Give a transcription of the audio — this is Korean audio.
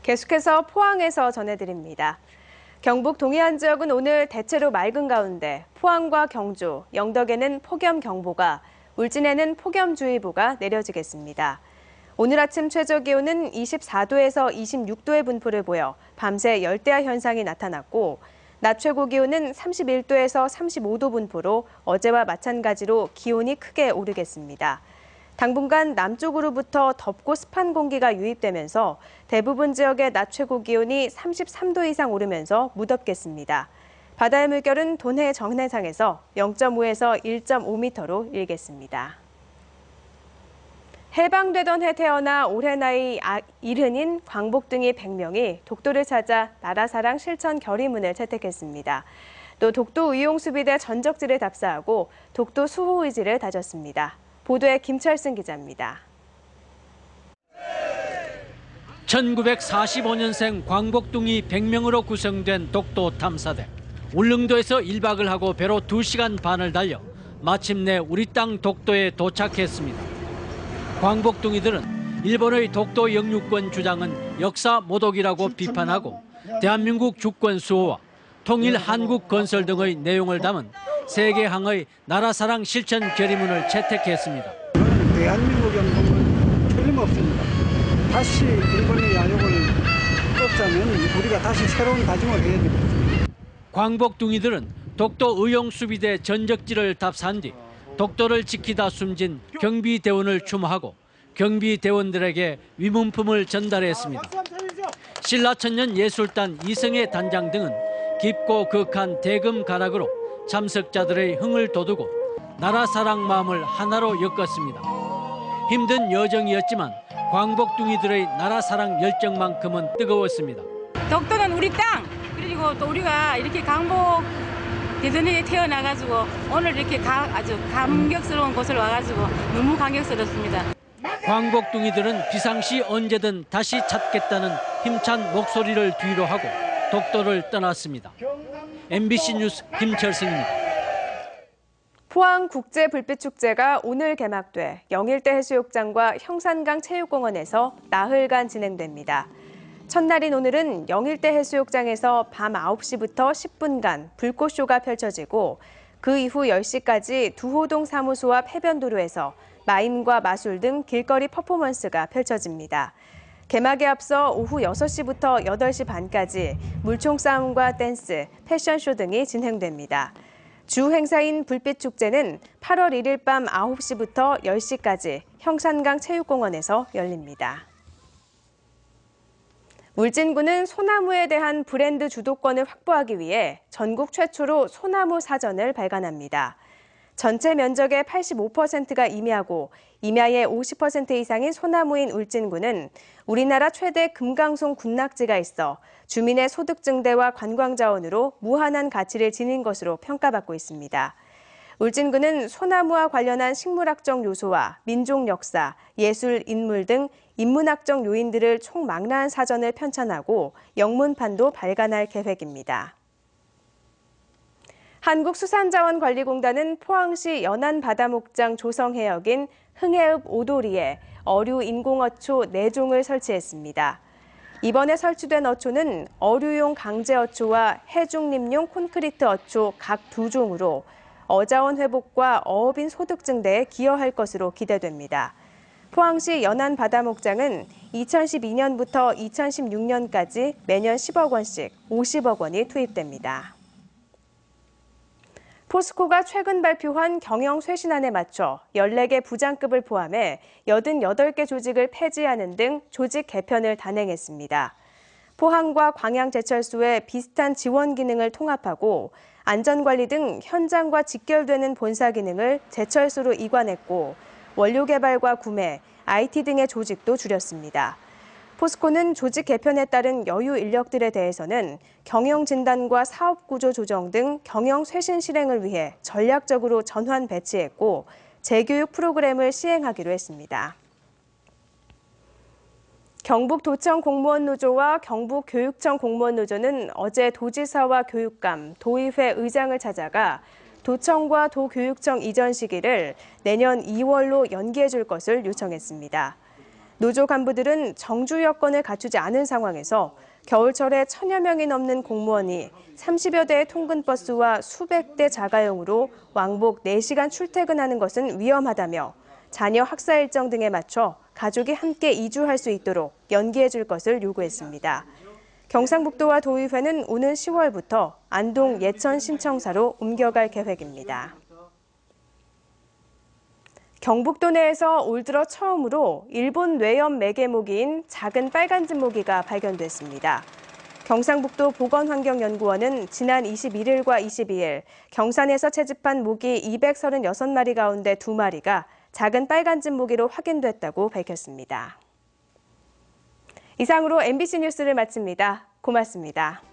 계속해서 포항에서 전해드립니다. 경북 동해안 지역은 오늘 대체로 맑은 가운데 포항과 경주, 영덕에는 폭염경보가, 울진에는 폭염주의보가 내려지겠습니다. 오늘 아침 최저기온은 24도에서 26도의 분포를 보여 밤새 열대야 현상이 나타났고, 낮 최고 기온은 31도에서 35도 분포로 어제와 마찬가지로 기온이 크게 오르겠습니다. 당분간 남쪽으로부터 덥고 습한 공기가 유입되면서 대부분 지역의 낮 최고 기온이 33도 이상 오르면서 무덥겠습니다. 바다의 물결은 돈해 정해상에서 0.5에서 1.5m로 일겠습니다. 해방되던 해 태어나 올해 나이 70인 광복둥이 100명이 독도를 찾아 나라사랑 실천 결의문을 채택했습니다. 또 독도 의용수비대 전적지를 답사하고 독도 수호 의지를 다졌습니다. 보도에 김철승 기자입니다. 1945년생 광복둥이 100명으로 구성된 독도 탐사대. 울릉도에서 1박을 하고 배로 2시간 반을 달려 마침내 우리 땅 독도에 도착했습니다. 광복둥이들은 일본의 독도 영유권 주장은 역사 모독이라고 비판하고 대한민국 주권 수호와 통일 한국 건설 등의 내용을 담은 세계항의 나라사랑 실천 결의문을 채택했습니다. 대한민국 영통은 틀림없습니다. 다시 일본의 야욕을 꺾자면 우리가 다시 새로운 다짐을 해야 됩니다. 광복둥이들은 독도 의용수비대 전적지를 답사한 뒤 독도를 지키다 숨진 경비대원을 추모하고 경비대원들에게 위문품을 전달했습니다. 신라천년 예술단 이성애 단장 등은 깊고 극한 대금 가락으로 참석자들의 흥을 돋우고 나라 사랑 마음을 하나로 엮었습니다. 힘든 여정이었지만 광복둥이들의 나라 사랑 열정만큼은 뜨거웠습니다. 독도는 우리 땅, 그리고 또 우리가 이렇게 강복 대전에 태어나가지고 오늘 이렇게 아주 감격스러운 곳을 와가지고 너무 감격스럽습니다. 광복둥이들은 비상시 언제든 다시 찾겠다는 힘찬 목소리를 뒤로 하고 독도를 떠났습니다. MBC 뉴스 김철승입니다. 포항 국제불빛축제가 오늘 개막돼 영일대 해수욕장과 형산강 체육공원에서 나흘간 진행됩니다. 첫날인 오늘은 영일대 해수욕장에서 밤 9시부터 10분간 불꽃쇼가 펼쳐지고 그 이후 10시까지 두호동 사무소 앞 해변도로에서 마임과 마술 등 길거리 퍼포먼스가 펼쳐집니다. 개막에 앞서 오후 6시부터 8시 반까지 물총 싸움과 댄스, 패션쇼 등이 진행됩니다. 주 행사인 불빛축제는 8월 1일 밤 9시부터 10시까지 형산강 체육공원에서 열립니다. 울진군은 소나무에 대한 브랜드 주도권을 확보하기 위해 전국 최초로 소나무 사전을 발간합니다. 전체 면적의 85%가 임야고 임야의 50% 이상인 소나무인 울진군은 우리나라 최대 금강송 군락지가 있어 주민의 소득 증대와 관광 자원으로 무한한 가치를 지닌 것으로 평가받고 있습니다. 울진군은 소나무와 관련한 식물학적 요소와 민족 역사, 예술, 인물 등 인문학적 요인들을 총망라한 사전을 편찬하고 영문판도 발간할 계획입니다. 한국수산자원관리공단은 포항시 연안바다목장 조성해역인 흥해읍 오도리에 어류 인공어초 4종을 설치했습니다. 이번에 설치된 어초는 어류용 강제어초와 해중림용 콘크리트 어초 각 2종으로 어자원 회복과 어업인 소득 증대에 기여할 것으로 기대됩니다. 포항시 연안바다목장은 2012년부터 2016년까지 매년 10억 원씩 50억 원이 투입됩니다. 포스코가 최근 발표한 경영 쇄신안에 맞춰 14개 부장급을 포함해 88개 조직을 폐지하는 등 조직 개편을 단행했습니다. 포항과 광양제철소의 비슷한 지원 기능을 통합하고 안전관리 등 현장과 직결되는 본사 기능을 제철소로 이관했고 원료 개발과 구매, IT 등의 조직도 줄였습니다. 포스코는 조직 개편에 따른 여유 인력들에 대해서는 경영 진단과 사업 구조 조정 등 경영 쇄신 실행을 위해 전략적으로 전환 배치했고 재교육 프로그램을 시행하기로 했습니다. 경북도청 공무원노조와 경북교육청 공무원노조는 어제 도지사와 교육감, 도의회 의장을 찾아가 도청과 도교육청 이전 시기를 내년 2월로 연기해 줄 것을 요청했습니다. 노조 간부들은 정주 여건을 갖추지 않은 상황에서 겨울철에 1000여 명이 넘는 공무원이 30여 대의 통근버스와 수백 대 자가용으로 왕복 4시간 출퇴근하는 것은 위험하다며 자녀 학사 일정 등에 맞춰 가족이 함께 이주할 수 있도록 연기해 줄 것을 요구했습니다. 경상북도와 도의회는 오는 10월부터 안동 예천 신청사로 옮겨갈 계획입니다. 경북도 내에서 올 들어 처음으로 일본 뇌염 매개 모기인 작은 빨간짓 모기가 발견됐습니다. 경상북도 보건환경연구원은 지난 21일과 22일 경산에서 채집한 모기 236마리 가운데 2마리가 작은 빨간짓 모기로 확인됐다고 밝혔습니다. 이상으로 MBC 뉴스를 마칩니다. 고맙습니다.